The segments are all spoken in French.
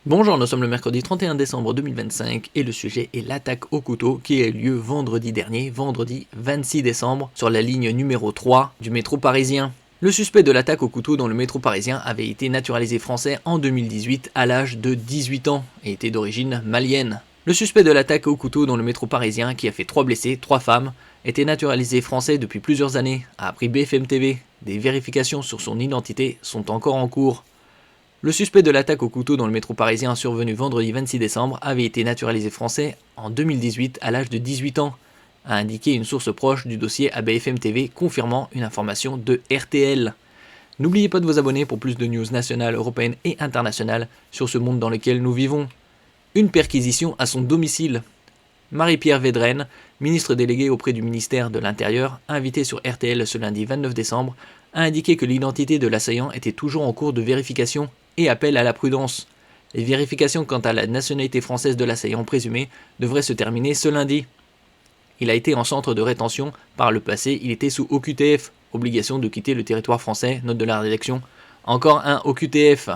Bonjour, nous sommes le mercredi 31 décembre 2025 et le sujet est l'attaque au couteau qui a eu lieu vendredi dernier, vendredi 26 décembre, sur la ligne numéro 3 du métro parisien. Le suspect de l'attaque au couteau dans le métro parisien avait été naturalisé français en 2018 à l'âge de 18 ans et était d'origine malienne. Le suspect de l'attaque au couteau dans le métro parisien, qui a fait 3 blessés, 3 femmes, était naturalisé français depuis plusieurs années, a appris BFM TV. Des vérifications sur son identité sont encore en cours. Le suspect de l'attaque au couteau dans le métro parisien survenu vendredi 26 décembre avait été naturalisé français en 2018 à l'âge de 18 ans, a indiqué une source proche du dossier à BFM TV confirmant une information de RTL. N'oubliez pas de vous abonner pour plus de news nationales, européennes et internationales sur ce monde dans lequel nous vivons. Une perquisition à son domicile. Marie-Pierre Védrenne, ministre déléguée auprès du ministère de l'Intérieur, invitée sur RTL ce lundi 29 décembre, a indiqué que l'identité de l'assaillant était toujours en cours de vérification et appelle à la prudence. Les vérifications quant à la nationalité française de l'assaillant présumé devraient se terminer ce lundi. Il a été en centre de rétention par le passé, il était sous OQTF, obligation de quitter le territoire français, note de la rédaction. Encore un OQTF.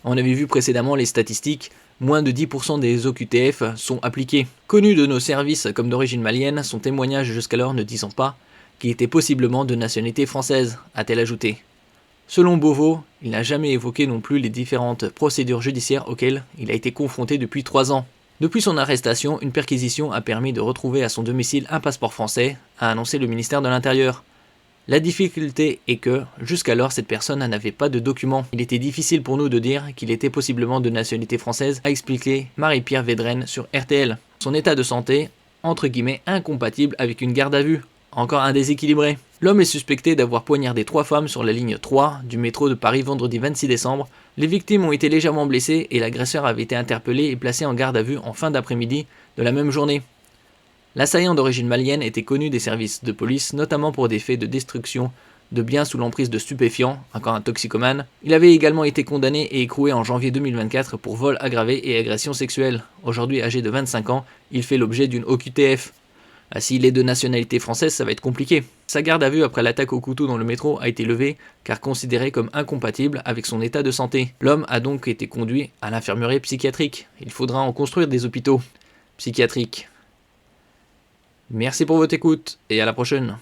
On avait vu précédemment les statistiques, moins de 10% des OQTF sont appliqués. Connu de nos services comme d'origine malienne, son témoignage jusqu'alors ne disant pas qu'il était possiblement de nationalité française, a-t-elle ajouté. Selon Beauvau, il n'a jamais évoqué non plus les différentes procédures judiciaires auxquelles il a été confronté depuis 3 ans. Depuis son arrestation, une perquisition a permis de retrouver à son domicile un passeport français, a annoncé le ministère de l'Intérieur. La difficulté est que, jusqu'alors, cette personne n'avait pas de documents. Il était difficile pour nous de dire qu'il était possiblement de nationalité française, a expliqué Marie-Pierre Védrenne sur RTL. Son état de santé, entre guillemets, incompatible avec une garde à vue. Encore un déséquilibré. L'homme est suspecté d'avoir poignardé 3 femmes sur la ligne 3 du métro de Paris vendredi 26 décembre. Les victimes ont été légèrement blessées et l'agresseur avait été interpellé et placé en garde à vue en fin d'après-midi de la même journée. L'assaillant d'origine malienne était connu des services de police, notamment pour des faits de destruction de biens sous l'emprise de stupéfiants, encore un toxicomane. Il avait également été condamné et écroué en janvier 2024 pour vol aggravé et agression sexuelle. Aujourd'hui âgé de 25 ans, il fait l'objet d'une OQTF. S'il est de nationalité française, ça va être compliqué. Sa garde à vue après l'attaque au couteau dans le métro a été levée car considérée comme incompatible avec son état de santé. L'homme a donc été conduit à l'infirmerie psychiatrique. Il faudra en construire des hôpitaux psychiatriques. Merci pour votre écoute et à la prochaine.